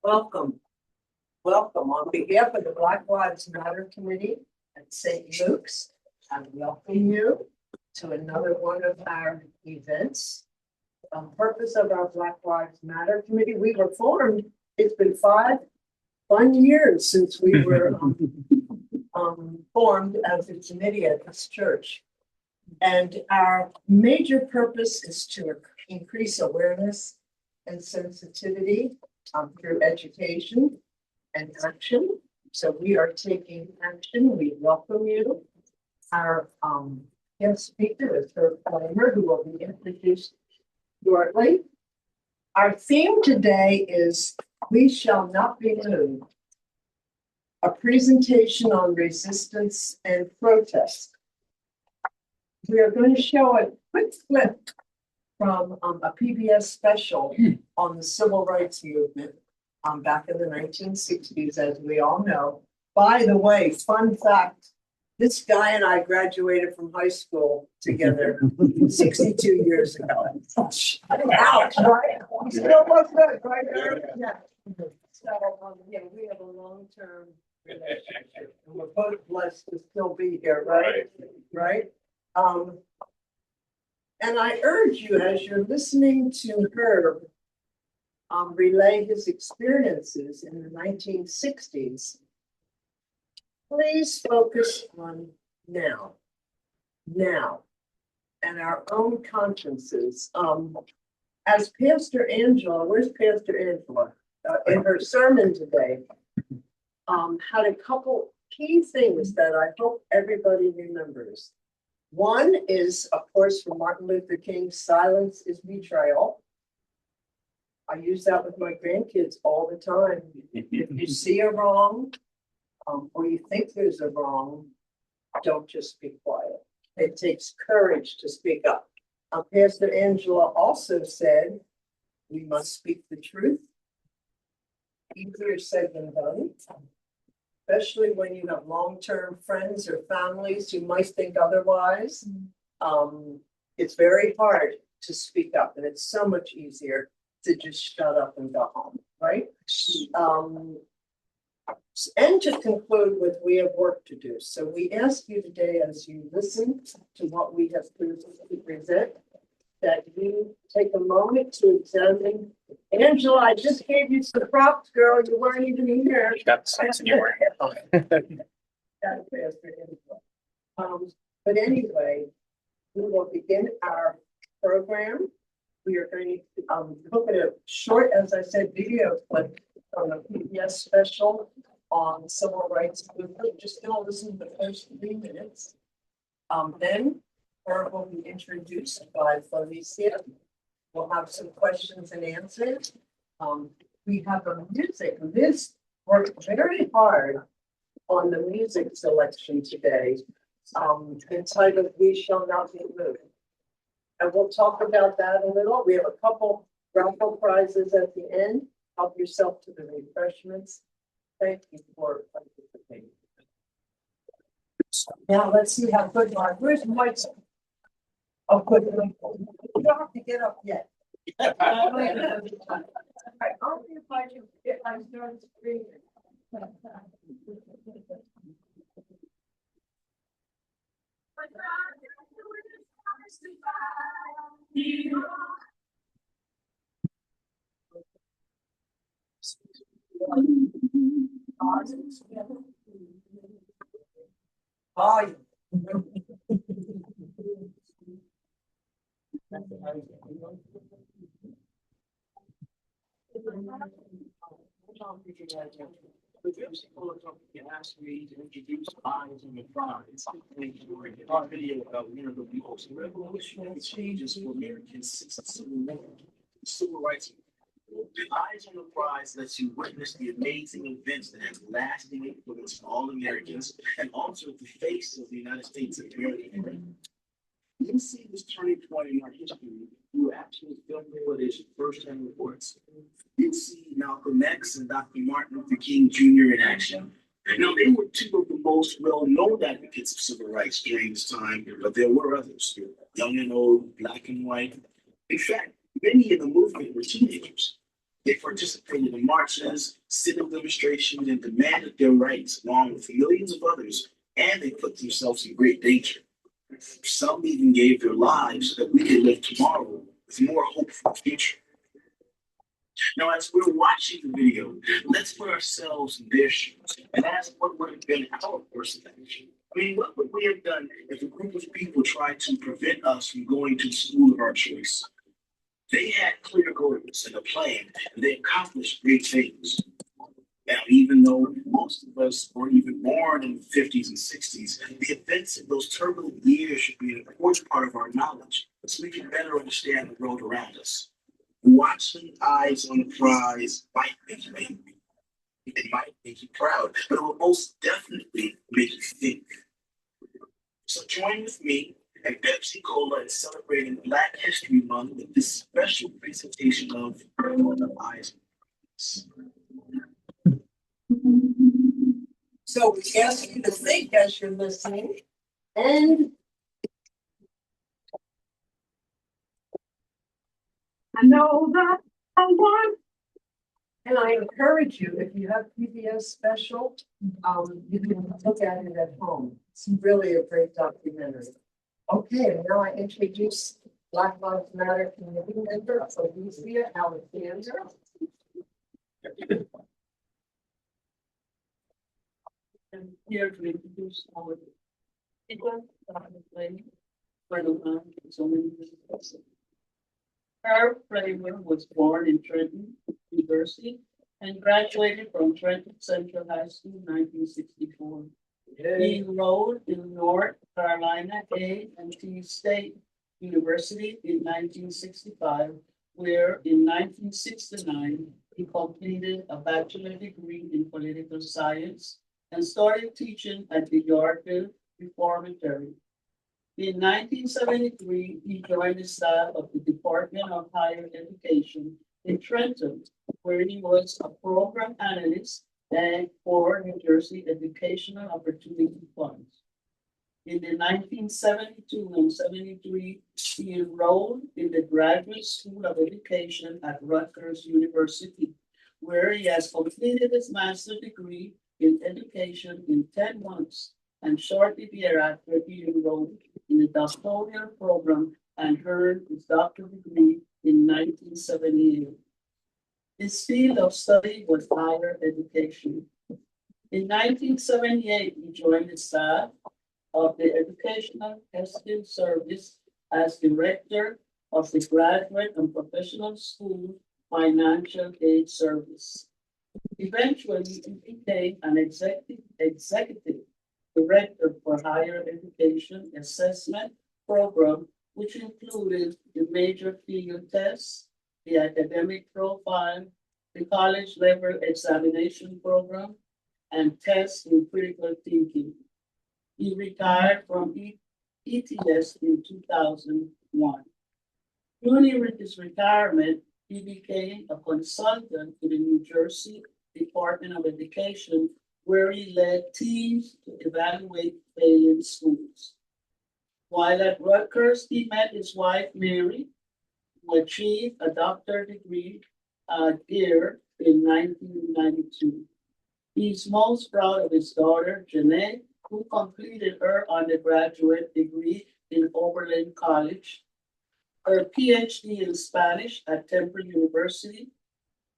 Welcome. Welcome on behalf of the Black Lives Matter Committee at St. Luke's. I welcome you to another one of our events. Purpose of our Black Lives Matter Committee, we were formed, it's been 5 fun years since we were formed as a committee at this church. And our major purpose is to increase awareness and sensitivity through education and action. So we are taking action. We welcome you. Our guest speaker is Herb Flamer, who will be introduced shortly. Our theme today is We Shall Not Be Moved, a presentation on resistance and protest. We are going to show a quick clip from a PBS special on the civil rights movement back in the 1960s, as we all know. By the way, fun fact, this guy and I graduated from high school together 62 years ago. Ouch, right? Still looks good, right? Yeah. So, we have a long-term relationship, and we're both blessed to still be here, right? Right? And I urge you, as you're listening to Herb relay his experiences in the 1960s, please focus on now, and our own consciences. As Pastor Angela, where's Pastor Angela? In her sermon today, had a couple key things that I hope everybody remembers. One is, of course, from Martin Luther King, silence is betrayal. I use that with my grandkids all the time. If you see a wrong, or you think there's a wrong, don't just be quiet. It takes courage to speak up. Pastor Angela also said, we must speak the truth. Easier said than done, especially when you have long-term friends or families who might think otherwise. It's very hard to speak up, and it's so much easier to just shut up and go home, right? And to conclude with, we have work to do. So we ask you today, as you listen to what we have to present, that you take a moment to examine. Angela, I just gave you some props, girl. You weren't even here. You got the sense in your But anyway, we will begin our program. We are going to look at a short, as I said, video clip from a PBS special on civil rights movement. Just going to listen to the first 3 minutes. Then Herb will be introduced by Felicia. We'll have some questions and answers. We have a music. Liz worked very hard on the music selection today, entitled We Shall Not Be Moved. And we'll talk about that a little. We have a couple raffle prizes at the end. Help yourself to the refreshments. Thank you for participating. Now let's see how good you are. Where's Mike? Oh, good. You don't have to get up yet. All right, I'll be if I start screaming. Volume. Asked me to introduce Eyes on the Prize. Our video about one of the most revolutionary changes for Americans since the civil rights. Eyes on the Prize lets you witness the amazing events that have lasting influence on all Americans and also the face of the United States of America. You see this turning point in our history through actual film footage, first-hand reports. You see Malcolm X and Dr. Martin Luther King Jr. in action. Now, they were two of the most well-known advocates of civil rights during this time, but there were others, young and old, black and white. In fact, many in the movement were teenagers. They participated in marches, civil demonstrations, and demanded their rights along with millions of others, and they put themselves in great danger. Some even gave their lives so that we could live tomorrow with more hope for the future. Now, as we're watching the video, let's put ourselves in their shoes and ask what would have been our course of action. I mean, what would we have done if a group of people tried to prevent us from going to the school of our choice? They had clear goals and a plan, and they accomplished great things. Now, even though most of us weren't even born in the 50s and 60s, the events of those turbulent years should be an important part of our knowledge so we can better understand the world around us. Watching Eyes on the Prize might make you angry. It might make you proud, but it will most definitely make you think. So join with me and Pepsi Cola in celebrating Black History Month with this special presentation of Eyes on the Prize. So we ask you to think as you're listening, and I know that I want. and I encourage you, if you have PBS special, you can look at it at home. It's really a great documentary. Okay, now I introduce Black Lives Matter committee member Felicia Alexander. I'm here to introduce our for the month. So many people. Herb Flavor was born in Trenton University and graduated from Trenton Central High School in 1964. He enrolled in North Carolina A&T State University in 1965, where in 1969 he completed a bachelor degree in political science and started teaching at the Yorkville Reformatory. In 1973, he joined the staff of the Department of Higher Education in Trenton, where he was a program analyst and for New Jersey Educational Opportunity Funds. In the 1972 and 73, he enrolled in the Graduate School of Education at Rutgers University, where he has completed his master's degree in education in 10 months, and shortly thereafter, he enrolled in the doctoral program and earned his doctoral degree in 1978. His field of study was higher education. In 1978, he joined the staff of the Educational Testing Service as Director of the Graduate and Professional School Financial Aid Service. Eventually, he became an executive director for higher education assessment program, which included the major field tests, the academic profile, the college level examination program, and tests in critical thinking. He retired from ETS in 2001. During his retirement, he became a consultant to the New Jersey Department of Education, where he led teams to evaluate failing schools. While at Rutgers, he met his wife, Mary, who achieved a doctorate degree here in 1992. He's most proud of his daughter, Janae, who completed her undergraduate degree in Oberlin College, her PhD in Spanish at Temple University,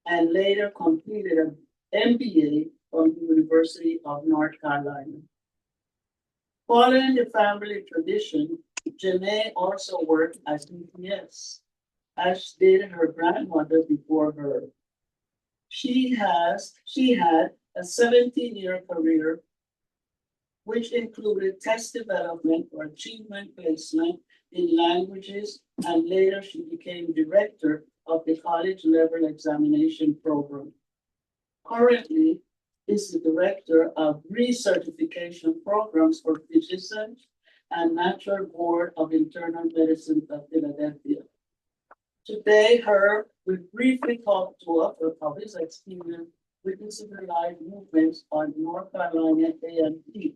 and later completed an MBA from the University of North Carolina. Following the family tradition, Janae also worked at ETS, as did her grandmother before her. She had a 17-year career, which included test development or achievement placement in languages, and later she became director of the college level examination program. Currently, is the director of recertification programs for physicians and National Board of Internal Medicine of Philadelphia. Today, Herb will briefly talk to us about his experience with the civilized movements on North Carolina A&T,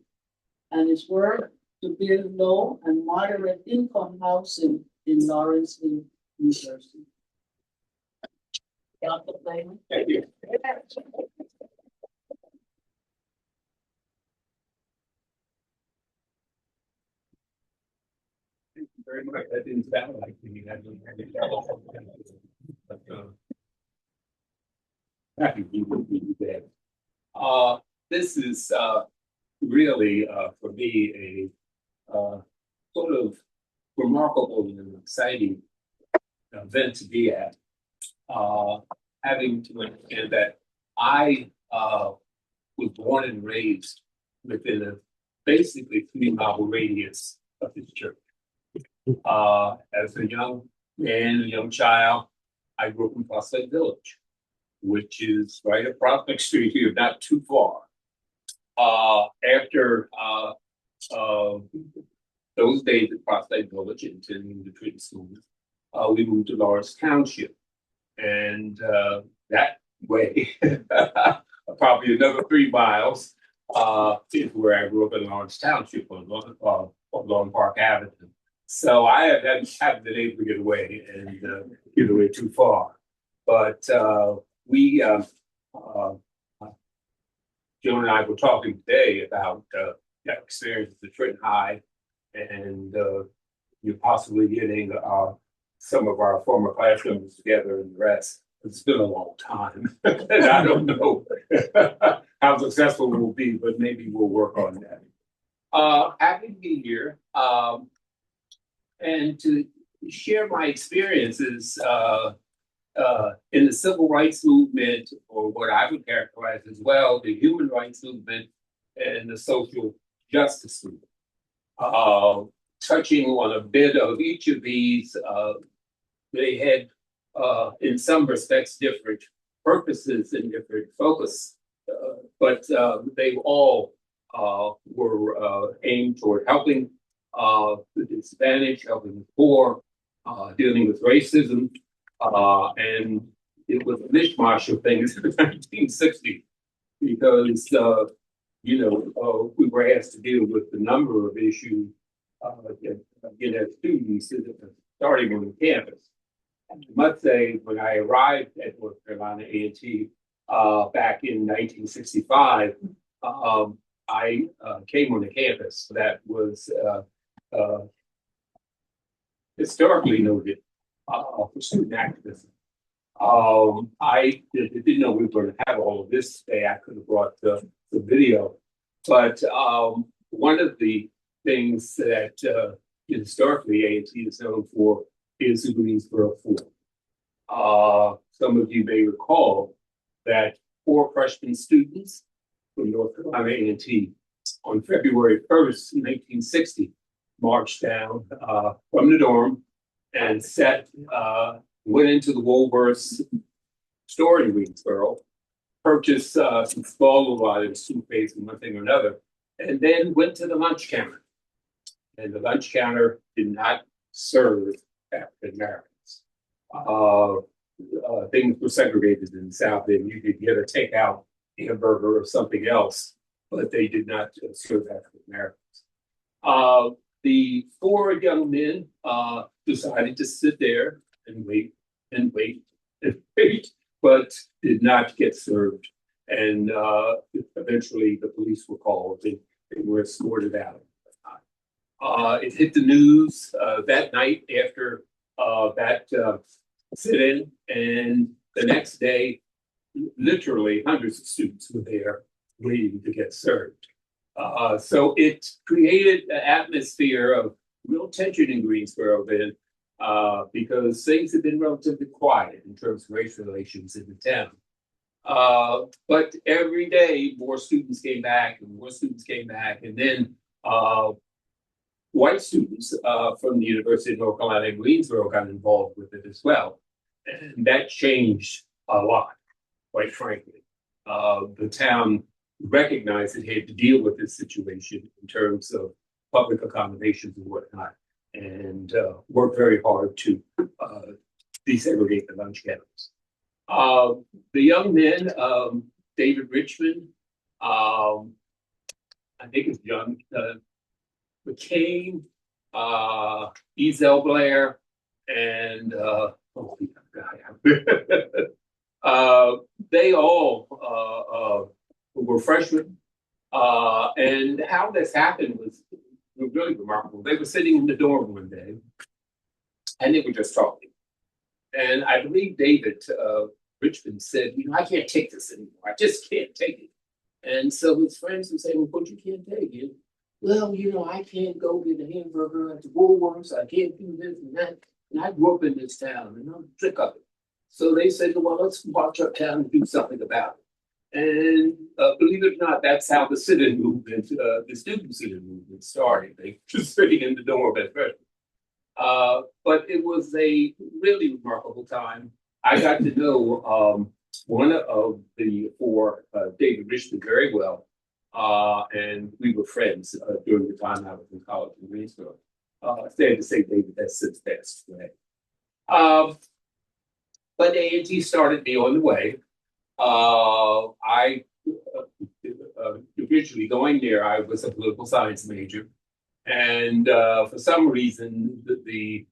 and his work to build low and moderate income housing in Lawrenceville, New Jersey. Dr. Clayton. Thank you. Thank you very much. That didn't sound like me. That didn't have it. But, happy to be with you today. This is really for me a sort of remarkable and exciting event to be at. Having to understand that I was born and raised within a basically 3 mile radius of this church. As a young man, a young child, I grew up in Prospect Village, which is right across the street here, not too far. After those days at Prospect Village, attending the Trenton schools, we moved to Lawrence Township. And that way, probably another 3 miles, is where I grew up in Lawrence Township on Lawn Park Avenue. So I haven't been able to get away too far. But we, Joan and I were talking today about that experience at Trenton High, and you're possibly getting some of our former class members together and the rest. It's been a long time, and I don't know how successful we'll be, but maybe we'll work on that. Happy to be here and to share my experiences in the civil rights movement, or what I would characterize as well, the human rights movement and the social justice movement. Touching on a bit of each of these, they had, in some respects, different purposes and different focus, but they all were aimed toward helping the disadvantaged, helping the poor, dealing with racism, and it was a mishmash of things in the 1960s because we were asked to deal with a number of issues as students starting on the campus. I must say, when I arrived at North Carolina A&T back in 1965, I came on the campus that was historically noted for student activism. I didn't know we were going to have all of this today. I could have brought the video, but one of the things that historically A&T is known for is the Greensboro Four. Some of you may recall that 4 freshman students from North Carolina A&T on February 1st, 1960, marched down from the dorm and went into the Woolworths store in Greensboro, purchased some small little items, toothpaste and one thing or another, and then went to the lunch counter. And the lunch counter did not serve African Americans. Things were segregated in the South, and you could get a takeout hamburger or something else, but they did not serve African Americans. The 4 young men decided to sit there and wait and wait and wait, but did not get served. And eventually the police were called and they were escorted out. It hit the news that night after that sit-in, and the next day, literally hundreds of students were there waiting to get served. So it created an atmosphere of real tension in Greensboro then, because things had been relatively quiet in terms of race relations in the town. But every day, more students came back and more students came back, and then white students from the University of North Carolina in Greensboro got involved with it as well. And that changed a lot, quite frankly. The town recognized it had to deal with this situation in terms of public accommodations and whatnot, and worked very hard to desegregate the lunch counters. The young men, David Richmond, I think it's John McCain, Ezel Blair, and oh, they all were freshmen. And how this happened was really remarkable. They were sitting in the dorm one day, and they were just talking. And I believe David Richmond said, I can't take this anymore. I just can't take it. And so his friends would say, well, what you can't take it? Well, I can't go get a hamburger at the Woolworths. I can't do this and that. And I grew up in this town, and I'm sick of it. So they said, well, let's march uptown and do something about it. And believe it or not, that's how the sit-in movement, the student sit-in movement started. They just sitting in the dorm at first. But it was a really remarkable time. I got to know one of the four, David Richmond, very well. And we were friends during the time I was in college in Greensboro. Sad to say David has since passed away. But A&T started me on the way. I originally going there, I was a political science major. And for some reason, the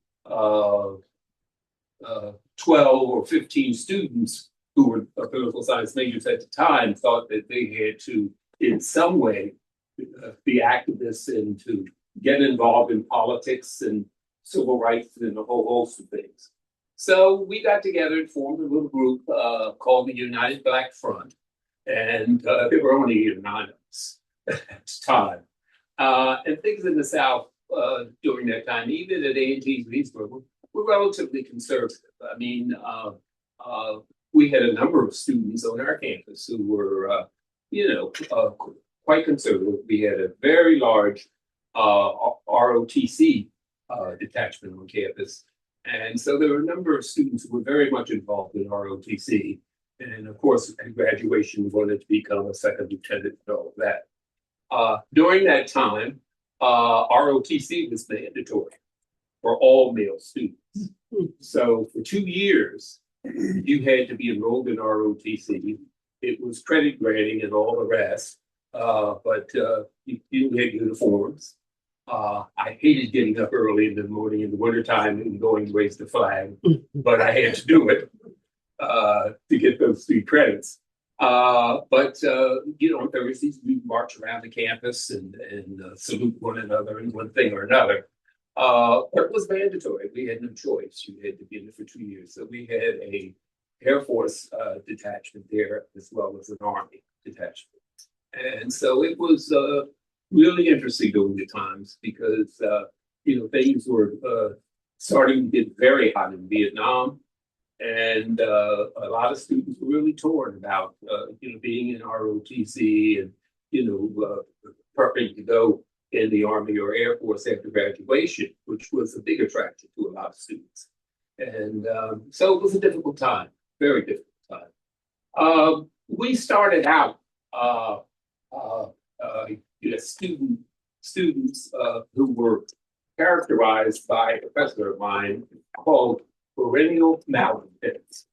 12 or 15 students who were political science majors at the time thought that they had to, in some way, be activists and to get involved in politics and civil rights and a whole host of things. So we got together and formed a little group called the United Black Front. And there were only 8 or 9 of us at the time. And things in the South during that time, even at A&T Greensboro, were relatively conservative. I mean, we had a number of students on our campus who were, quite conservative. We had a very large ROTC detachment on campus. And so there were a number of students who were very much involved in ROTC. And of course, at graduation, we wanted to become a second lieutenant and all of that. During that time, ROTC was mandatory for all male students. So for 2 years, you had to be enrolled in ROTC. It was credit granting and all the rest, but you had uniforms. I hated getting up early in the morning in the wintertime and going to raise the flag, but I had to do it to get those 3 credits. But on Thursdays, we march around the campus and salute one another in one thing or another. It was mandatory. We had no choice. You had to be in it for 2 years. So we had a Air Force detachment there as well as an Army detachment. And so it was really interesting during the times because, things were starting to get very hot in Vietnam. And a lot of students were really torn about, being in ROTC and, prepping to go in the Army or Air Force after graduation, which was a big attraction to a lot of students. And so it was a difficult time, very difficult time. We started out, students who were characterized by a professor of mine called perennial malcontents.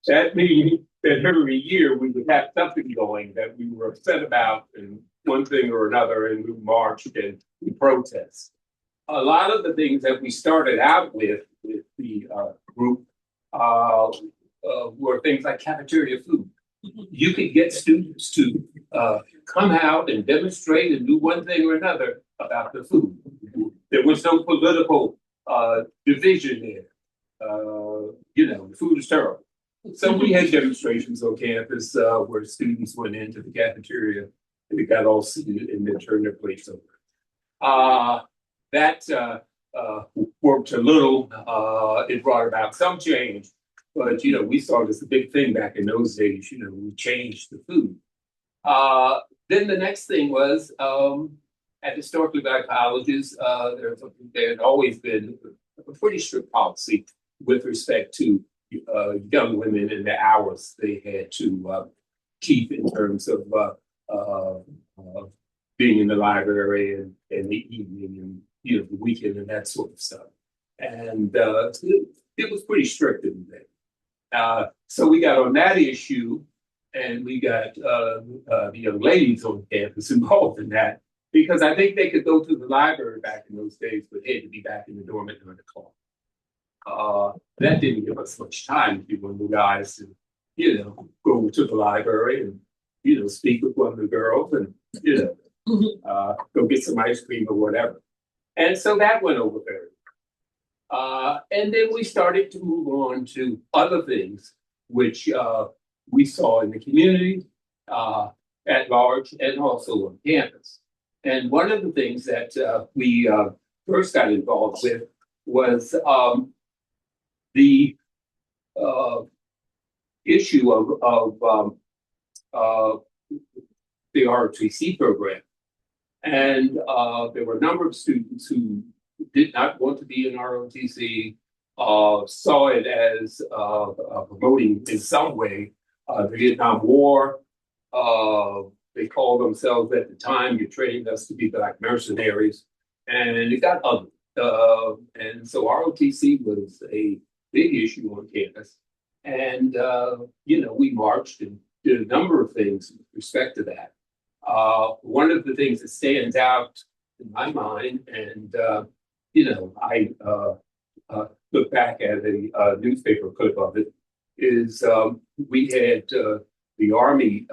That means that every year we would have something going that we were upset about and one thing or another, and we marched and we protest. A lot of the things that we started out with the group were things like cafeteria food. You could get students to come out and demonstrate and do one thing or another about the food. There was no political division there. The food is terrible. So we had demonstrations on campus where students went into the cafeteria and they got all seated and then turned their plates over. That worked a little. It brought about some change, but we saw this a big thing back in those days. We changed the food. Then the next thing was at historically black colleges, there had always been a pretty strict policy with respect to young women and the hours they had to keep in terms of being in the library and the evening and the weekend and that sort of stuff. And it was pretty strict in there. So we got on that issue, And we got the young ladies on campus involved in that because I think they could go to the library back in those days, but they had to be back in the dorm at 9 o'clock. That didn't give us much time to one of the guys to, go to the library and, speak with one of the girls and, go get some ice cream or whatever. And so that went over very well. And then we started to move on to other things, which we saw in the community at large and also on campus. And one of the things that we first got involved with was the issue of the ROTC program. And there were a number of students who did not want to be in ROTC, saw it as promoting in some way the Vietnam War. They called themselves at the time, you trained us to be Black mercenaries, and it got ugly. And so ROTC was a big issue on campus. And, we marched and did a number of things with respect to that. One of the things that stands out in my mind, and, I look back at a newspaper clip of it, is we had the Army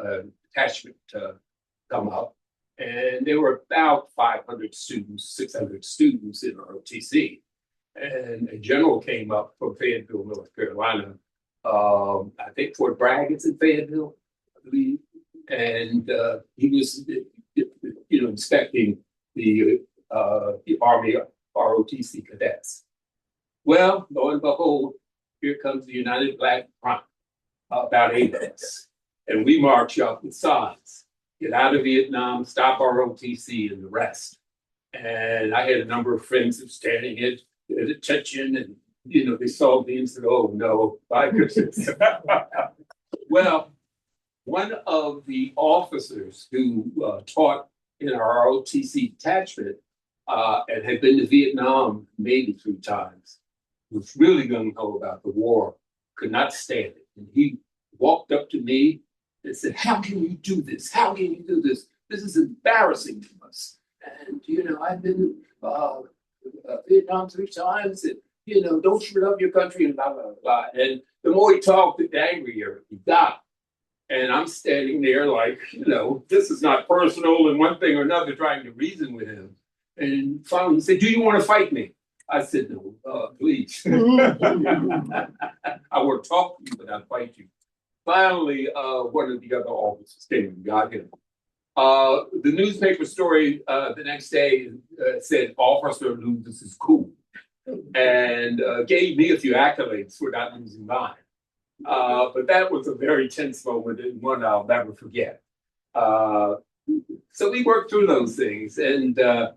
detachment come up, and there were about 500 students, 600 students in ROTC. And a general came up from Fayetteville, North Carolina. I think Fort Bragg is in Fayetteville, I believe. And he was, inspecting the Army ROTC cadets. Well, lo and behold, here comes the United Black Front, about 8 of us. And we march up with signs, get out of Vietnam, stop ROTC, and the rest. And I had a number of friends who were standing at attention, and they saw me and said, "Oh no, my goodness." Well, one of the officers who taught in our ROTC detachment and had been to Vietnam maybe 3 times, was really gung-ho about the war, could not stand it. And he walked up to me and said, "How can you do this? How can you do this? This is embarrassing to us. And, I've been Vietnam 3 times, and, don't you love your country?" and blah, blah, blah. And the more he talked, the angrier he got. And I'm standing there like, this is not personal and one thing or another, trying to reason with him. And finally he said, "Do you want to fight me?" I said, "No, please." I won't talk to you, but I'll fight you. Finally, one of the other officers came and got him. The newspaper story the next day said, "Officer loses his cool," and gave me a few accolades for not losing mine. But that was a very tense moment and one I'll never forget. So we worked through those things, and the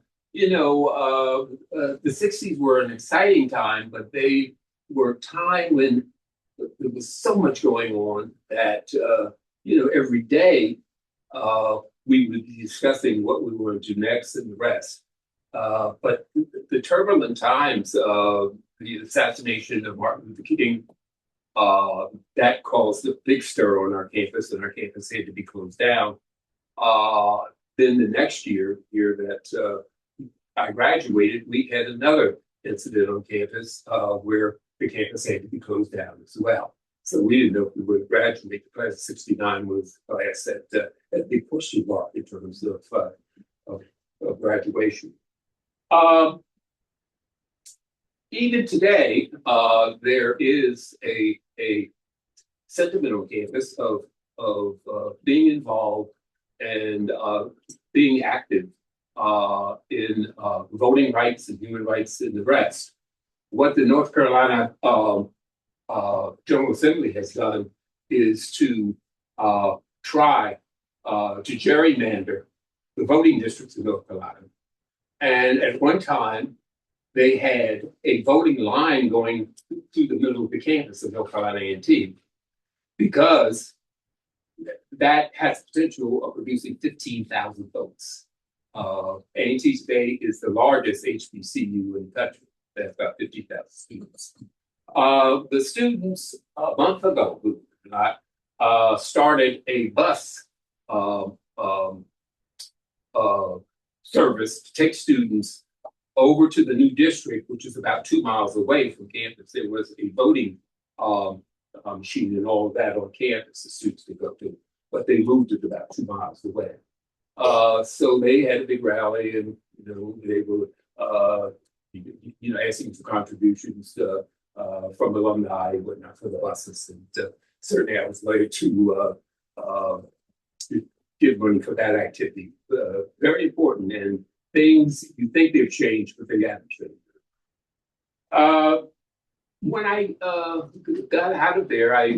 60s were an exciting time, but they were a time when there was so much going on that every day we would be discussing what we were to do next and the rest. But the turbulent times of the assassination of Martin Luther King, that caused a big stir on our campus, and our campus had to be closed down. Then the next year that I graduated, we had another incident on campus where the campus had to be closed down as well. So we didn't know if we would graduate. The class of '69 was a class at a big pushing mark in terms of graduation. Even today, there is a sentiment on campus of being involved and being active in voting rights and human rights and the rest. What the North Carolina General Assembly has done is to try to gerrymander the voting districts in North Carolina. And at one time, they had a voting line going through the middle of the campus of North Carolina A&T, because that has potential of producing 15,000 votes. A&T today is the largest HBCU in the country. That's about 50,000 students. The students a month ago, started a bus um, um, uh, service to take students over to the new district, which is about 2 miles away from campus. There was a voting um, machine and all of that on campus, the students could go to, but they moved it about 2 miles away. So they had a big rally, and they were asking for contributions from alumni and whatnot for the buses, and certainly I was later to give money for that activity. Very important, and things you think they've changed, but they haven't changed. When I got out of there, I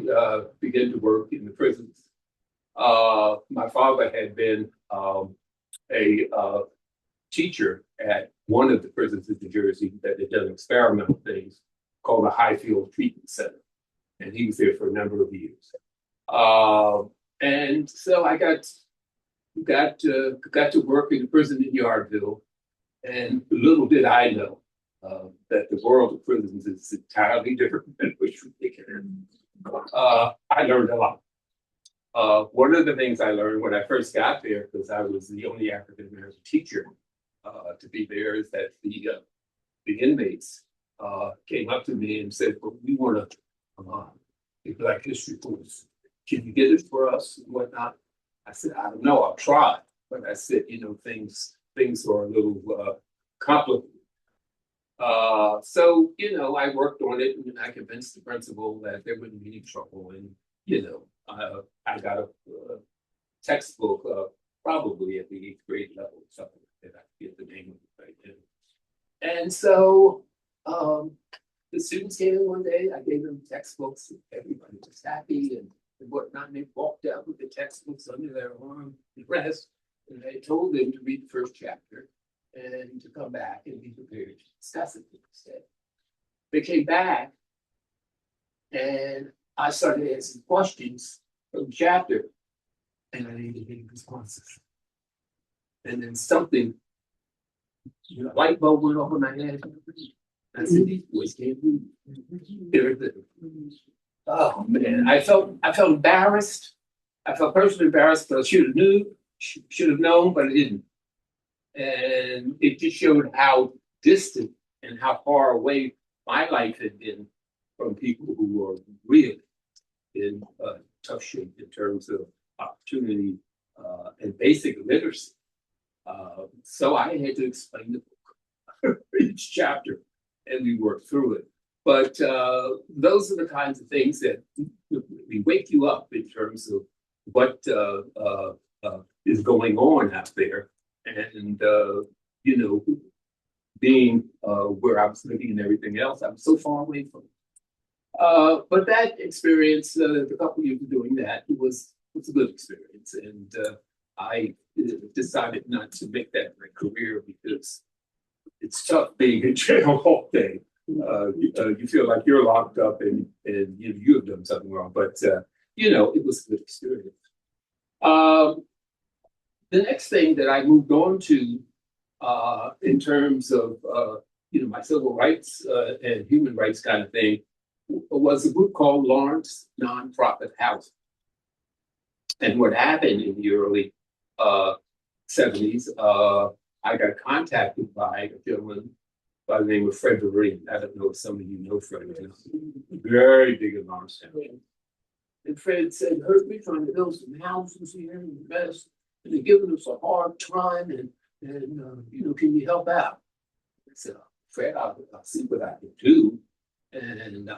began to work in the prisons. My father had been a teacher at one of the prisons in New Jersey that had done experimental things called the Highfield Treatment Center, and he was there for a number of years. And so I got to work in the prison in Yardville, and little did I know that the world of prisons is entirely different than which we can. I learned a lot. One of the things I learned when I first got there, because I was the only African American teacher to be there, is that the inmates came up to me and said, "Well, we want to a Black History course. Can you get it for us and whatnot?" I said, "I don't know. I'll try." But I said, things are a little complicated. So, I worked on it, and I convinced the principal that there wouldn't be any trouble. And, I got a textbook probably at the 8th grade level or something like that. I forget the name of it right now. And so the students came in one day, I gave them textbooks, everybody was happy and whatnot. And they walked out with the textbooks under their arm and rest. And I told them to read the first chapter and to come back and be prepared to discuss it the next day. They came back, and I started asking questions from the chapter, and I didn't get any responses. And then something, light bulb went off in my head. I said, "These boys can't read." Oh man, I felt embarrassed. I felt personally embarrassed, but I should have known, but I didn't. And it just showed how distant and how far away my life had been from people who were really in tough shape in terms of opportunity and basic literacy. So I had to explain the book, each chapter, and we worked through it. But those are the kinds of things that wake you up in terms of what is going on out there. And, being where I was living and everything else, I was so far away from it. But that experience, the couple of years of doing that, was a good experience. And I decided not to make that my career because it's tough being in jail all day. You feel like you're locked up and you have done something wrong. But, it was a good experience. The next thing that I moved on to in terms of my civil rights and human rights kind of thing was a group called Lawrence Nonprofit Housing. And what happened in the early 70s, I got contacted by a gentleman by the name of Fred Vereen. I don't know if some of you know Fred. Very big in Lawrencetown. And Fred said, "Heard me trying to build some houses here in the West, and they're giving us a hard time, and can you help out?" I said, "Fred, I'll see what I can do, and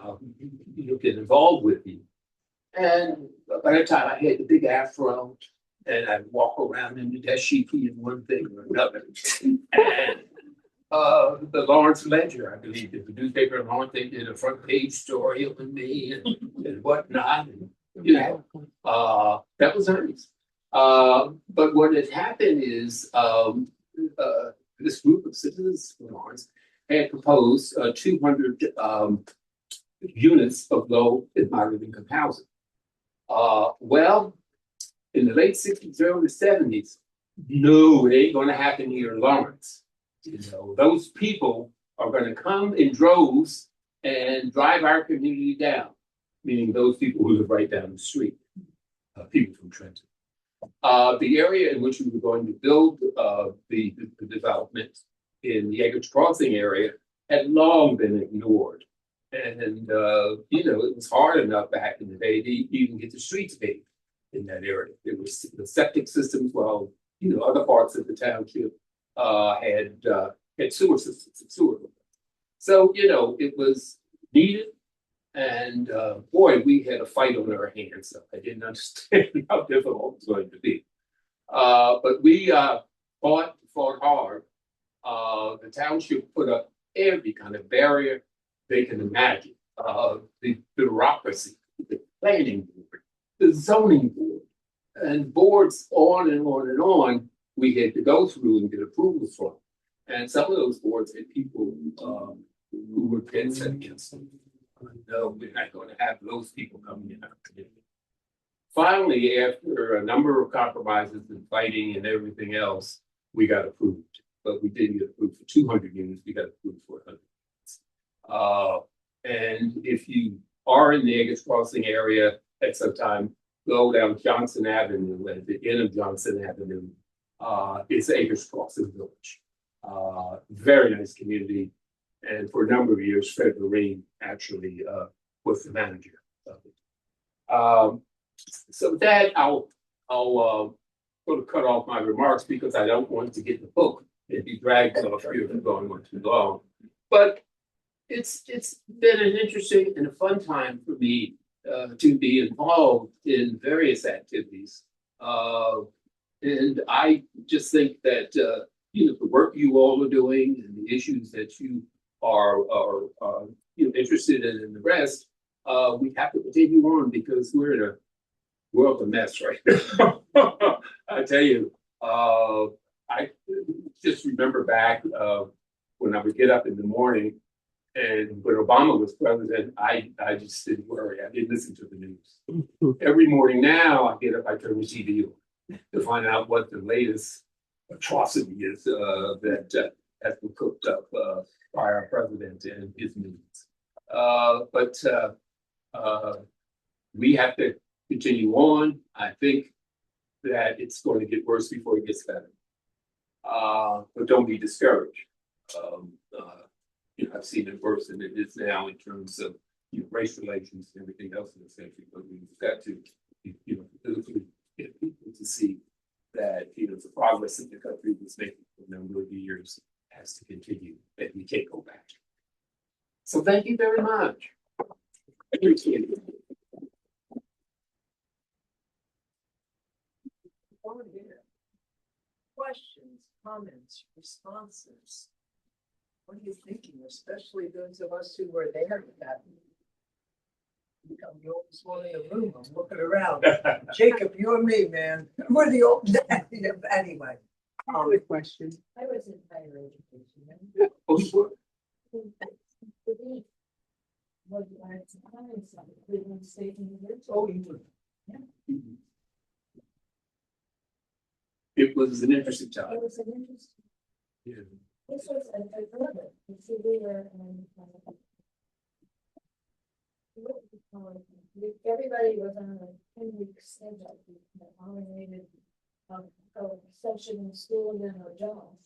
get involved with you." And by the time I had the big afro, and I'd walk around in the dashiki and one thing or another, and the Lawrence Ledger, I believe, the newspaper in Lawrence, they did a front page story on me and whatnot, and that was earnest. But what had happened is this group of citizens from Lawrence had proposed 200 units of low and moderate income housing. Well, in the late 60s, early 70s, no, it ain't going to happen here in Lawrence. Those people are going to come in droves and drive our community down, meaning those people who live right down the street. people from Trenton. The area in which we were going to build the development in the Eggers Crossing area had long been ignored. And it was hard enough back in the day to even get the streets paved in that area. It was the septic systems, well, other parts of the township had sewer systems and sewer. So, it was needed. And boy, we had a fight on our hands. I didn't understand how difficult it was going to be. But we fought hard. The township put up every kind of barrier they can imagine. The bureaucracy, the planning board, the zoning board, and boards on and on and on, we had to go through and get approvals from. And some of those boards had people who were dead set against them. No, we're not going to have those people coming in our community. Finally, after a number of compromises and fighting and everything else, we got approved. But we didn't get approved for 200 units, we got approved for 100 units. And if you are in the Eggers Crossing area at some time, go down Johnson Avenue. At the end of Johnson Avenue, it's Eggers Crossing Village. Very nice community. And for a number of years, Fred Lorraine actually was the manager of it. So with that, I'll sort of cut off my remarks because I don't want to get the book and be dragged off here for going on too long. But it's been an interesting and a fun time for me to be involved in various activities. And I just think that the work you all are doing and the issues that you are interested in the rest, we have to continue on because we're in a world of mess right now. I tell you, I just remember back when I would get up in the morning and when Obama was president, I just didn't worry. I didn't listen to the news. Every morning now, I get up, I turn the TV on to find out what the latest atrocity is that has been cooked up by our president and his meetings. But we have to continue on. I think that it's going to get worse before it gets better. But don't be discouraged. I've seen it worse than it is now in terms of race relations and everything else in this country. But we've got to, get people to see that the progress that the country was making for a number of years has to continue, and we can't go back. So thank you very much. I appreciate it. Questions, comments, responses? What are you thinking, especially those of us who were there at that? The oldest one in the room, I'm looking around. Jacob, you and me, man. We're the old, anyway. Good question. I was in higher education. Oh, sure. Was I Cleveland State University? Oh, you were. It was an interesting time. It was an interesting. Yeah. This was I love it. You see, we were everybody was on a 10-week schedule. Dominated session in school and then our jobs.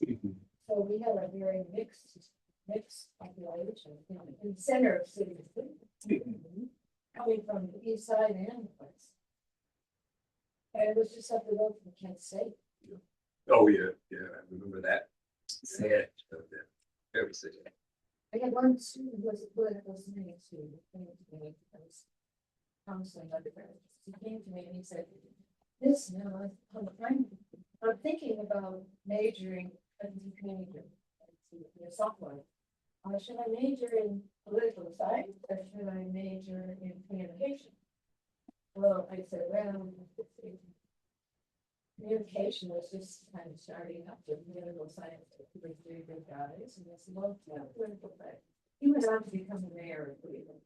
So we had a very mixed population in the center of city, coming from the east side and the west. And it was just up the road from Kent State. Oh yeah, I remember that. Sad, very sad. I had one student who was a political science student who came to me. I was counseling undergraduates. He came to me and he said, "This, I'm thinking about majoring as a major, a sophomore. Should I major in political science or should I major in communication?" Well, I said, well, communication was just kind of starting up with political science. Two or three good guys, and I said, well, political science. He went on to become the mayor of Cleveland.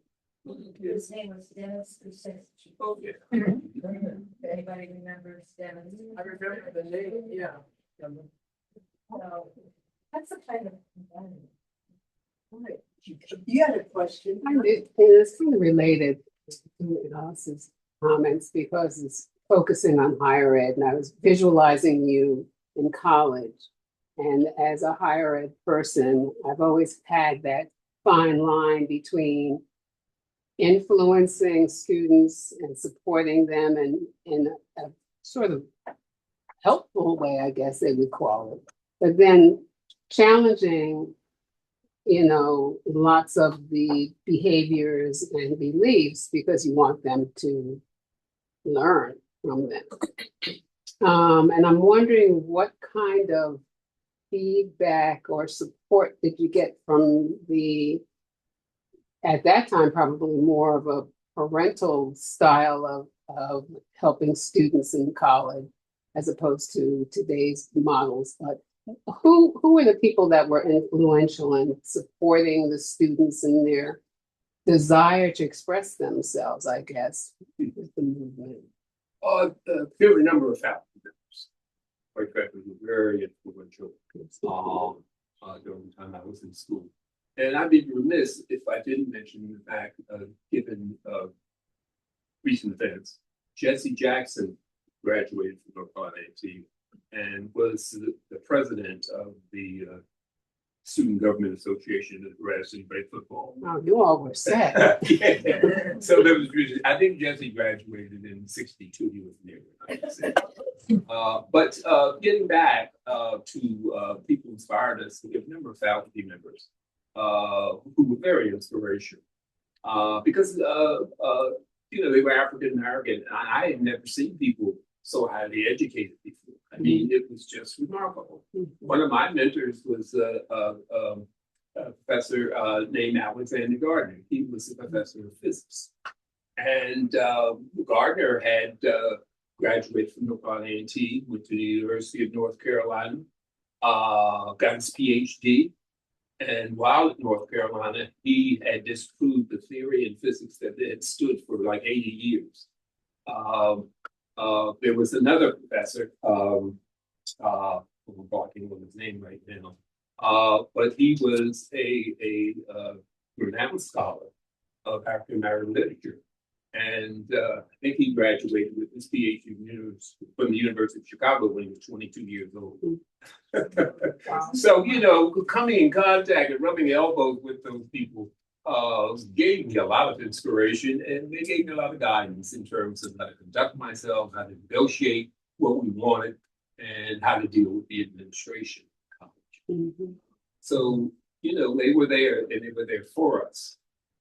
His name was Dennis Kucinich. Oh yeah. Anybody remembers Dennis? I remember the name, yeah. So that's the kind of environment. Right. You had a question? It's kind of related to Alice's comments because it's focusing on higher ed, and I was visualizing you in college. And as a higher ed person, I've always had that fine line between influencing students and supporting them in a sort of helpful way, I guess they would call it. But then challenging, lots of the behaviors and beliefs because you want them to learn from them. And I'm wondering what kind of feedback or support did you get from at that time, probably more of a parental style of helping students in college as opposed to today's models. But who were the people that were influential in supporting the students in their desire to express themselves, I guess, with the movement? There were a number of faculty members, quite frankly, were very influential during the time I was in school. And I'd be remiss if I didn't mention the fact, given recent events, Jesse Jackson graduated from North Carolina A&T and was the president of the Student Government Association at Radisson Bay Football. Oh, you all were set. Yeah. So there was, I think Jesse graduated in '62. He was near. But getting back to people inspired us, we have a number of faculty members who were very inspirational because they were African American. I had never seen people so highly educated before. I mean, it was just remarkable. One of my mentors was a professor named Alexander Gardner. He was a professor of physics. And Gardner had graduated from North Carolina A&T, went to the University of North Carolina, got his PhD. And while at North Carolina, he had disproved the theory in physics that had stood for like 80 years. There was another professor, I'm blocking on his name right now, but he was a renowned scholar of African American literature. And I think he graduated with his PhD from the University of Chicago when he was 22 years old. So, coming in contact and rubbing elbows with those people gave me a lot of inspiration, and they gave me a lot of guidance in terms of how to conduct myself, how to negotiate what we wanted, and how to deal with the administration. Mm-hmm. So, they were there, and they were there for us.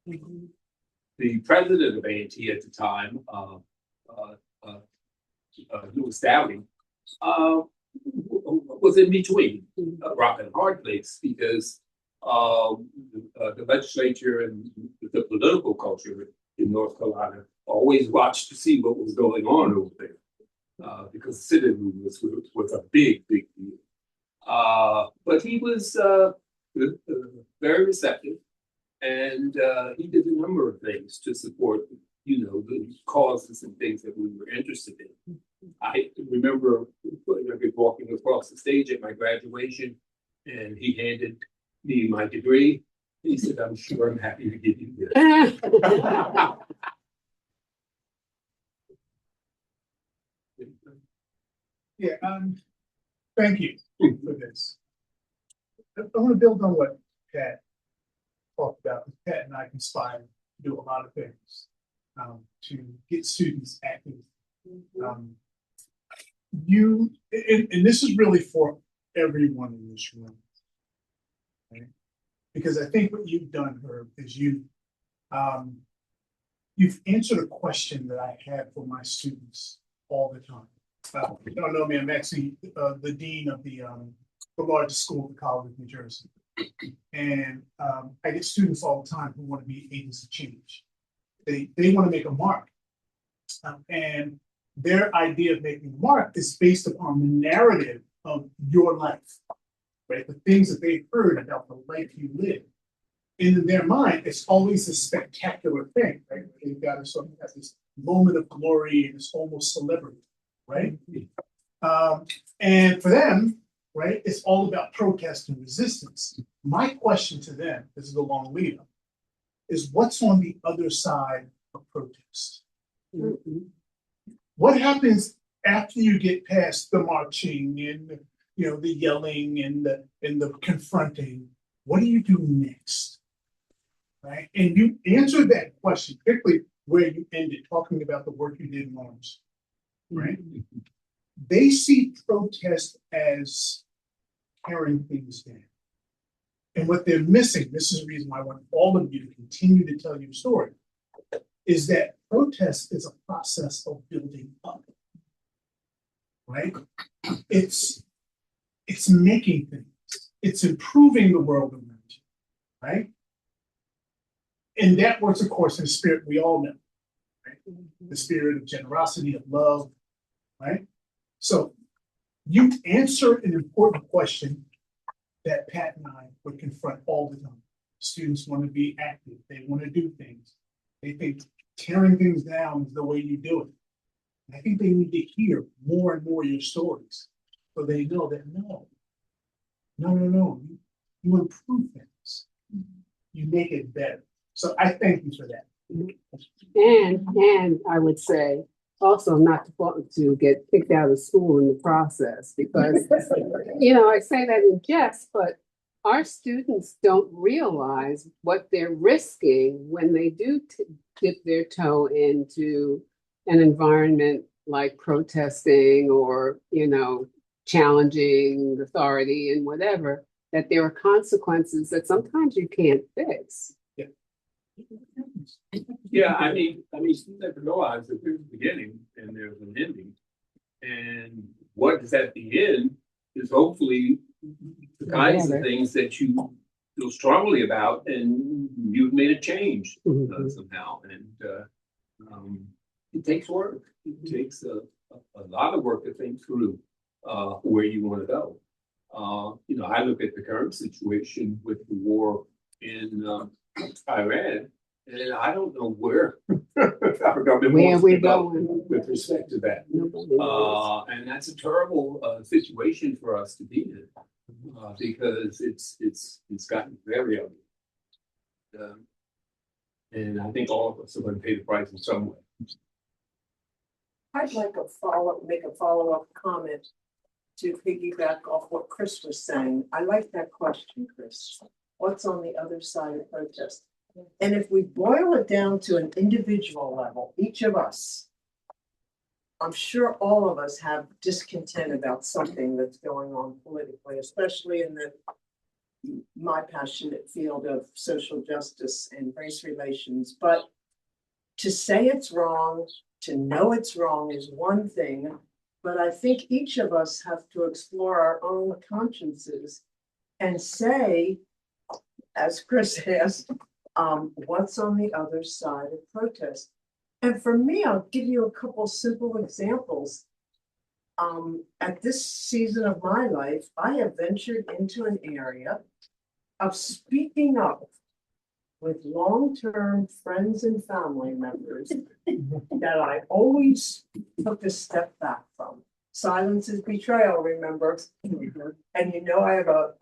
Mm-hmm. The president of A&T at the time, Louis Downing, was in between a rock and a hard place because the legislature and the political culture in North Carolina always watched to see what was going on over there because the city movement was a big, big deal. But he was very receptive. And he did a number of things to support, the causes and things that we were interested in. I remember walking across the stage at my graduation, and he handed me my degree. He said, "I'm sure I'm happy to give you this." Yeah, thank you for this. I want to build on what Pat talked about. Pat and I conspired to do a lot of things to get students active. And this is really for everyone in this room, right? Because I think what you've done, Herb, is you've answered a question that I have for my students all the time. You don't know me, I'm actually the dean of the largest school in the College of New Jersey. And I get students all the time who want to be agents of change. They want to make a mark. And their idea of making a mark is based upon the narrative of your life, right? The things that they've heard about the life you live. And in their mind, it's always a spectacular thing, right? They've got this moment of glory and it's almost celebrity, right? And for them, right, it's all about protest and resistance. My question to them, this is a long lead up, is what's on the other side of protest? Mm-hmm. What happens after you get past the marching and, the yelling and the confronting? What do you do next? Right? And you answer that question, particularly where you ended talking about the work you did in arms. Right? They see protest as tearing things down. And what they're missing, this is the reason why I want all of you to continue to tell your story, is that protest is a process of building up. Right? It's making things, it's improving the world around you, right? And that works, of course, in spirit we all know, right? The spirit of generosity, of love, right? So you answer an important question that Pat and I would confront all the time. Students want to be active, they want to do things. They think tearing things down is the way you do it. And I think they need to hear more and more your stories so they know that no, you improve things, you make it better. So I thank you for that. And I would say also not to get kicked out of school in the process, because, I say that in jest, but our students don't realize what they're risking when they do dip their toe into an environment like protesting or, challenging authority and whatever, that there are consequences that sometimes you can't fix. Yeah, I mean, students have to realize that there's a beginning and there's an ending. And what is at the end is hopefully the kinds of things that you feel strongly about and you've made a change somehow. And it takes work. It takes a lot of work to think through where you want to go. I look at the current situation with the war in Iran, and I don't know where our government wants to go with respect to that. And that's a terrible situation for us to be in, because it's gotten very ugly. And I think all of us are going to pay the price in some way. I'd like make a follow-up comment to piggyback off what Chris was saying. I like that question, Chris. What's on the other side of protest? And if we boil it down to an individual level, each of us, I'm sure all of us have discontent about something that's going on politically, especially in my passionate field of social justice and race relations. But to say it's wrong, to know it's wrong is one thing, but I think each of us have to explore our own consciences and say, as Chris asked, what's on the other side of protest? And for me, I'll give you a couple simple examples. At this season of my life, I have ventured into an area of speaking up with long-term friends and family members that I always took a step back from. Silence is betrayal, remember? And I have a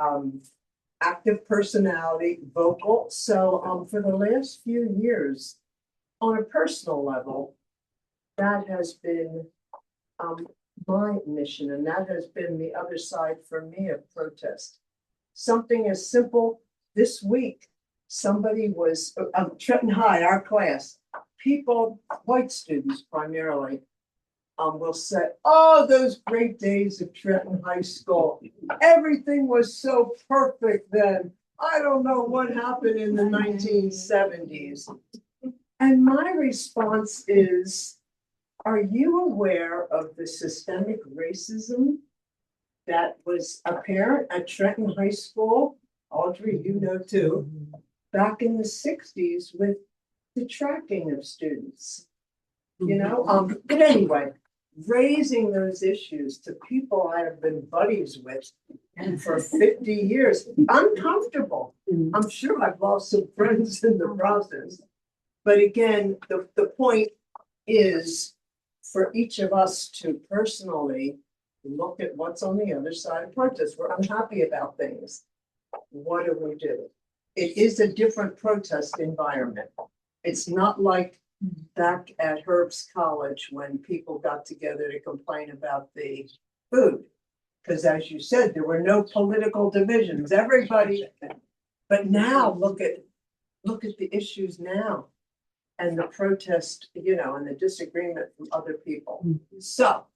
active personality, vocal. So for the last few years, on a personal level, that has been my mission, and that has been the other side for me of protest. Something as simple this week, somebody was, Trenton High, our class, people, white students primarily, will say, oh, those great days of Trenton High School. Everything was so perfect then. I don't know what happened in the 1970s. And my response is, are you aware of the systemic racism that was apparent at Trenton High School? Audrey, you know too, back in the 60s with the tracking of students. But anyway, raising those issues to people I have been buddies with and for 50 years, uncomfortable. I'm sure I've lost some friends in the process. But again, the point is for each of us to personally look at what's on the other side of protest. We're unhappy about things. What do we do? It is a different protest environment. It's not like back at Herb's College when people got together to complain about the food. Because as you said, there were no political divisions, everybody, but now look at the issues now. And the protest, you know, and the disagreement from other people. So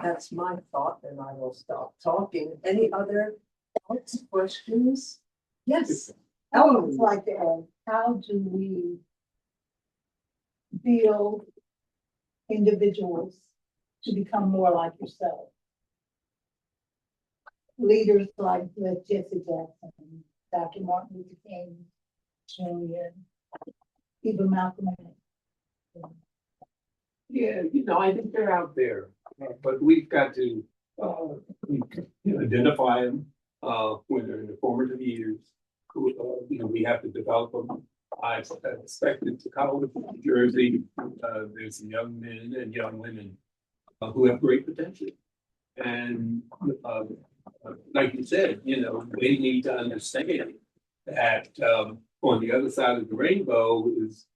that's my thought, and I will stop talking. Any other thoughts, questions? Yes. I would like to add, how do we build individuals to become more like yourself? Leaders like Jesse Jackson, Dr. Martin Luther King Jr., even Malcolm X. Yeah, you know, I think they're out there, but we've got to, identify them, when they're in the formative years. We have to develop them. I expected to college in New Jersey, there's some young men and young women who have great potential. And, like you said, they need to understand that, on the other side of the rainbow is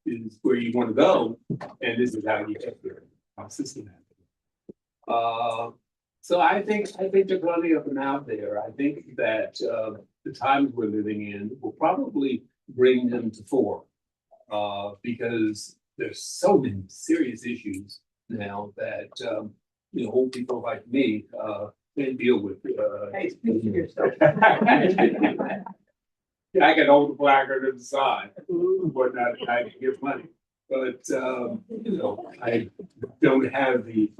where you want to go, and this is how you get there. Our system. So I think there are plenty of them out there. I think that the times we're living in will probably bring them to fore, because there's so many serious issues now that old people like me can't deal with. Hey, speak for yourself. Yeah, I got older, blacker than the side, whatnot, I can give money, but I don't have the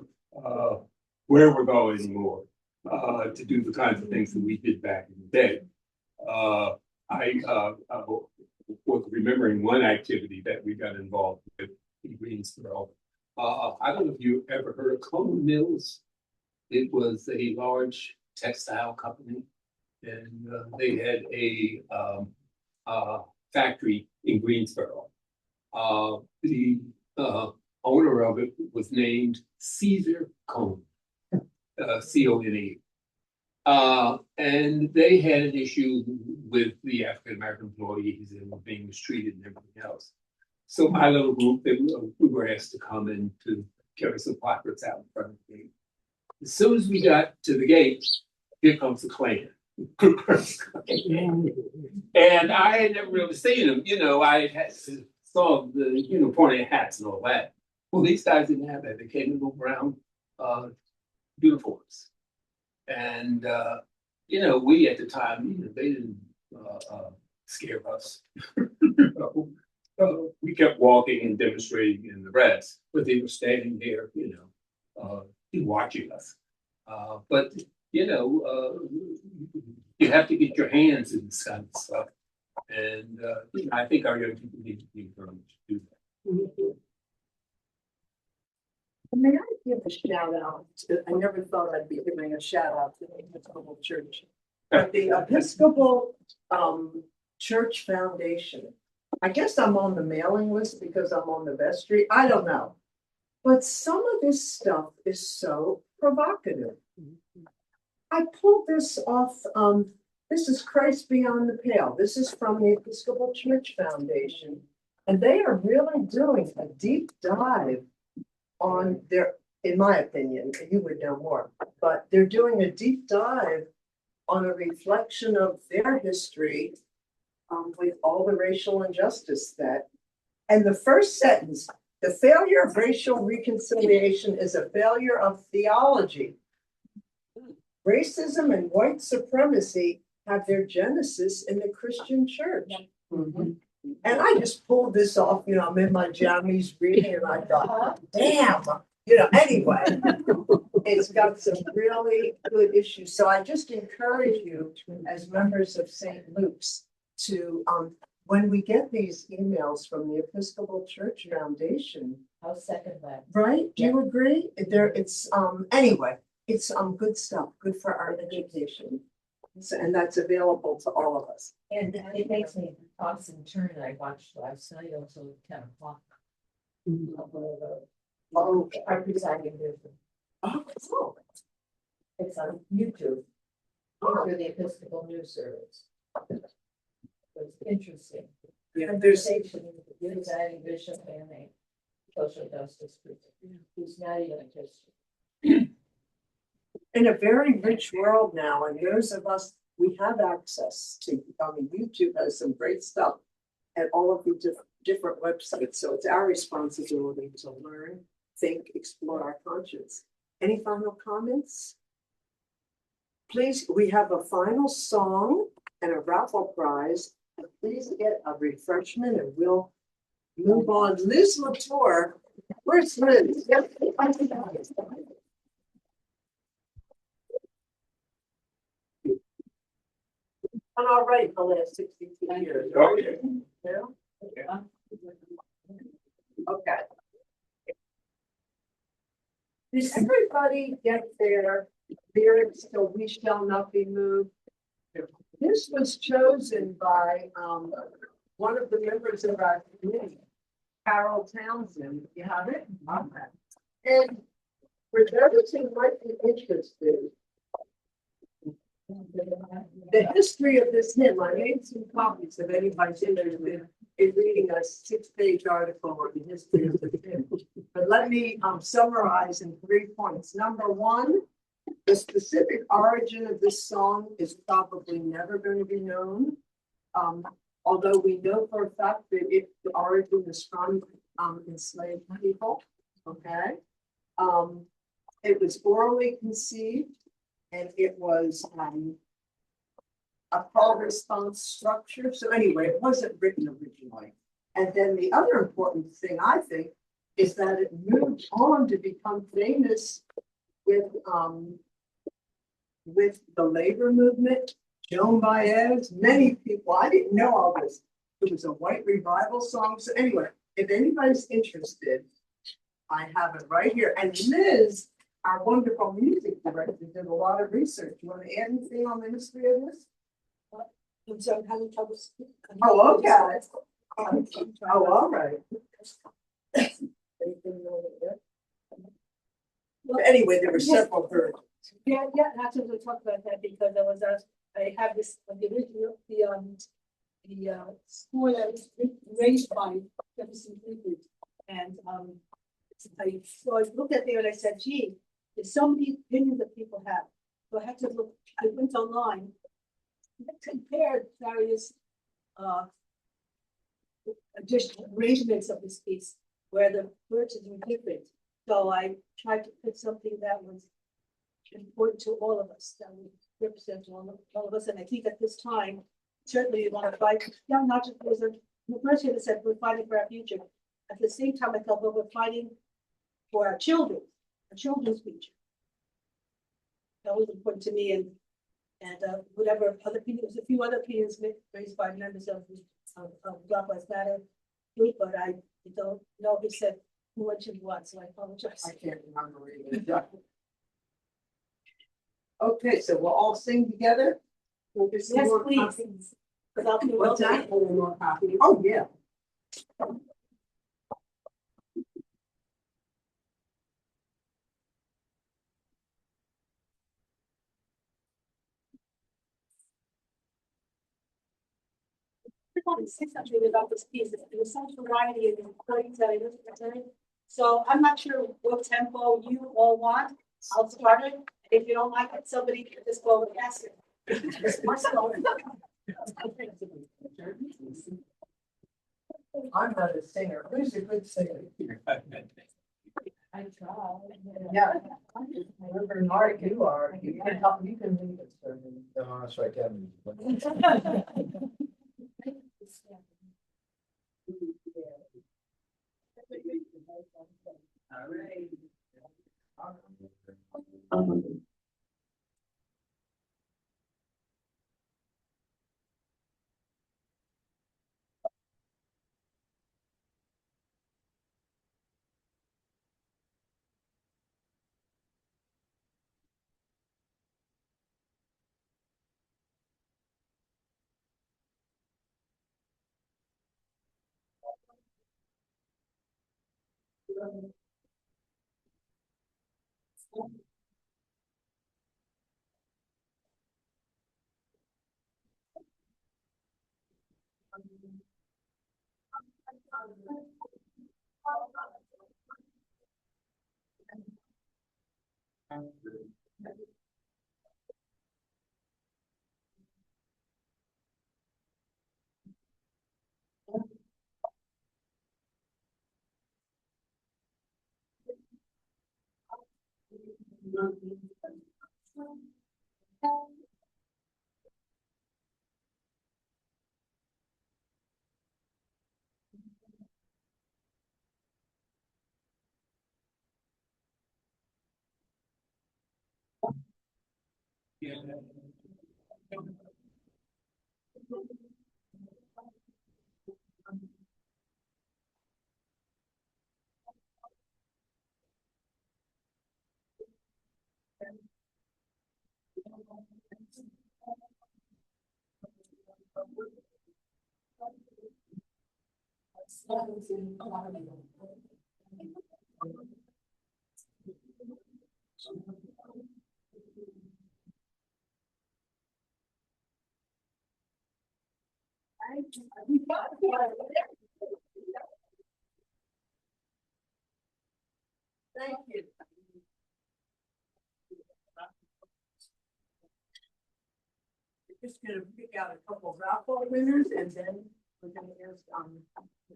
wherewithal anymore to do the kinds of things that we did back in the day. I was remembering one activity that we got involved with in Greensboro. I don't know if you ever heard of Cone Mills. It was a large textile company. And they had a factory in Greensboro. The owner of it was named Caesar Cone, C-O-N-E. And they had an issue with the African American employees and being mistreated and everything else. So my little group, we were asked to come in to carry some placards out in front of the gate. As soon as we got to the gate, here comes the Klan. And I had never really seen them, I had saw the pointed hats and all that. Well, these guys didn't have that. They came in little brown uniforms. And we at the time, they didn't scare us. We kept walking and demonstrating in the rest, but they were standing there, watching us. But you have to get your hands in this kind of stuff. And I think our young people need to be encouraged to do that. May I give a shout out I never thought I'd be giving a shout out to the Episcopal Church. But the Episcopal Church Foundation. I guess I'm on the mailing list because I'm on the vestry. I don't know. But some of this stuff is so provocative. I pulled this off. This is Christ Beyond the Pale. This is from the Episcopal Church Foundation. And they are really doing a deep dive on their, in my opinion, you would know more, but they're doing a deep dive on a reflection of their history with all the racial injustice and the first sentence, the failure of racial reconciliation is a failure of theology. Racism and white supremacy have their genesis in the Christian church. Mm-hmm. And I just pulled this off, I'm in my jammies reading and I thought, damn, anyway, it's got some really good issues. So I just encourage you as members of St. Luke's to, when we get these emails from the Episcopal Church Foundation. I'll second that. Right? Do you agree? Anyway, it's good stuff, good for our education. So, and that's available to all of us. And it makes me toss and turn. I watched last night also at 10 o'clock. Oh, Our presiding bishop. oh, It's on YouTube. For the Episcopal News Service. It's interesting. Yeah, there's, There's Annie Bishop and a social justice person, who's not even a Christian. in a very rich world now, and those of us, we have access to, I mean, YouTube has some great stuff at all of the different websites, so it's our responsibility to learn, think, explore our conscience. Any final comments? Please, we have a final song and a raffle prize, and please get a refreshment and we'll move on. Liz Latour, where's Liz? Done all right the last 62 years. Okay. Yeah? Okay. Did everybody get their lyrics to We Shall Not Be Moved? This was chosen by one of the members of our committee, Carol Townsend. You have it? Okay. And for those who might be interested, the history of this hymn, I made some copies of anybody's interested in reading a 6-page article on the history of the hymn. But let me summarize in 3 points. Number one, the specific origin of this song is probably never going to be known. Although we know for a fact that the origin is from enslaved people. Okay. It was orally conceived. And it was a call response structure. So anyway, it wasn't written originally. And then the other important thing I think is that it moved on to become famous with the labor movement, Joan Baez, many people. I didn't know all this. It was a white revival song. So anyway, if anybody's interested, I have it right here. And Liz, our wonderful music director, did a lot of research. You want to add anything on the history of this? I'm sorry, having trouble speaking. Oh, okay. Oh, all right. Anyway, there were several versions. Yeah, that's what we talked about that because I have this, the original, the school that was raised by Jefferson Cleveland. And so I looked at there and I said, gee, there's so many opinions that people have. So I had to look, I went online, compared various additional arrangements of this piece where the words were different. So I tried to put something that was important to all of us, that would represent all of us. And I think at this time, certainly we want to fight, not just because the first year that said we're fighting for our future. At the same time, I felt that we're fighting for our children's future. That was important to me, and whatever other opinions, a few other opinions raised by members of Black Lives Matter group, but I don't know who said who mentioned what, so I apologize. I can't remember either. Okay, so we'll all sing together. Yes, please. Without me, What's that? Oh, yeah. I want to say something about this piece. There was such variety in the recordings that I listened to. So I'm not sure what tempo you all want. I'll start it. If you don't like it, somebody can just go and ask it. I'm not a singer. Who's a good singer? I try. Yeah. Bernard, you are. You can help. You can lead us. No, that's right, Kevin. All right. Thank you. We're just gonna pick out a couple of raffle winners and then we're gonna ask,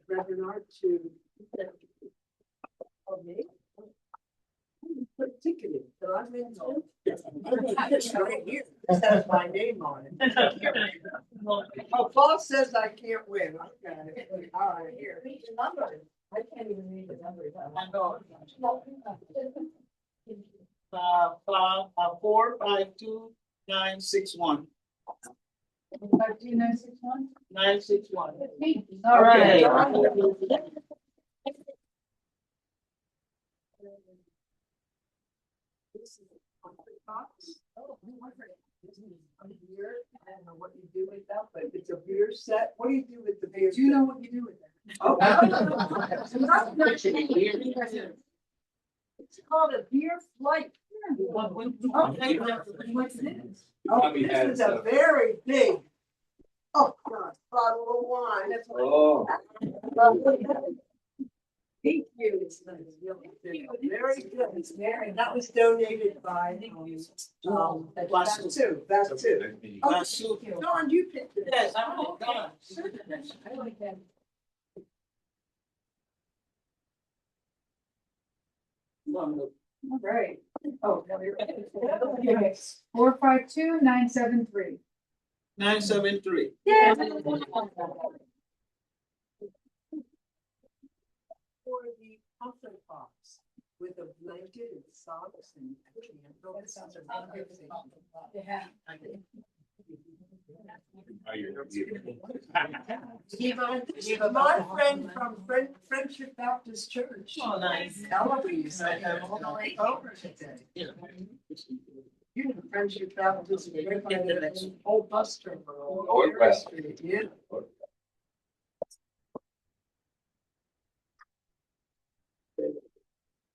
Reverend Art to. Oh, me? Put ticketing, so I'm in. It's right here. This has my name on it. Oh, Paul says I can't win. Okay. All right, here. Read the number. I can't even read the numbers. I know. 452-961. 52961. 961. All right. This is a box. Oh, this is a beer. I don't know what you do with that, but it's a beer set. What do you do with the beer? Do you know what you do with that? Oh. It's called a beer flight. Okay, what's this? Oh, this is a very big. Oh, God, bottle of wine. Oh. Thank you. It's nice. Very good. It's very, that was donated by, that's two. Oh, Dawn, you picked it. Yes, I'm all done. I like that. All right. Oh, now you're. 452-973. 973. Yeah. For the comfort box with a blanket and socks and a candle. This sounds amazing. Yeah. My friend from Friendship Baptist Church. Oh, nice. Eloise, I have all the way over today. You know, Friendship Baptist, right by the old bus terminal. Old West. Street, yeah.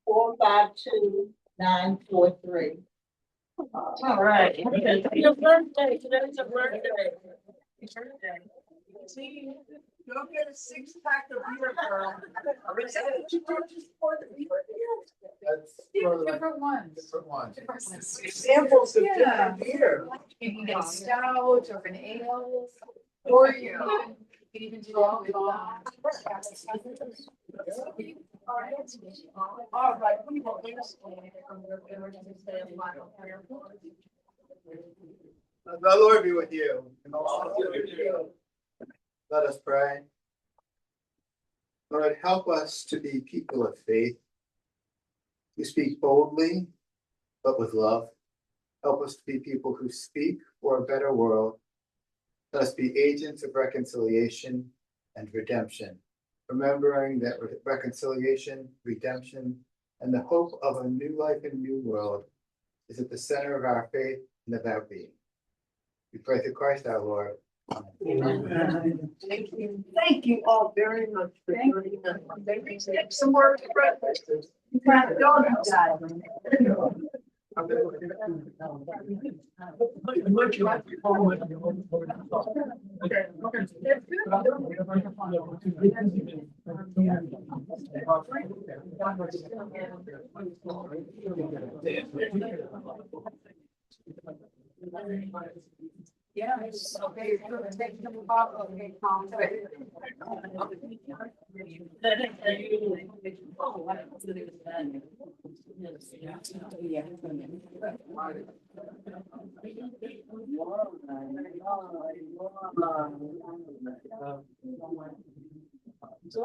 452-943. All right. Your birthday, today's a birthday. See, go get a 6-pack of beer, girl. Is that what you purchased for the beer? That's Different ones. different ones. Samples of Yeah. different beer. You can get a stout or an ale, or you can even do all with All right, we will The Lord be with you. And also with you. Let us pray. Lord, help us to be people of faith, who speak boldly, but with love. Help us to be people who speak for a better world. Let us be agents of reconciliation and redemption, remembering that reconciliation, redemption, and the hope of a new life and new world is at the center of our faith and of our being. We pray through Christ our Lord. Amen. Thank you all very much for joining us. They take some more breakfast. All Yeah, it's okay. Take them off, okay, calm down. So,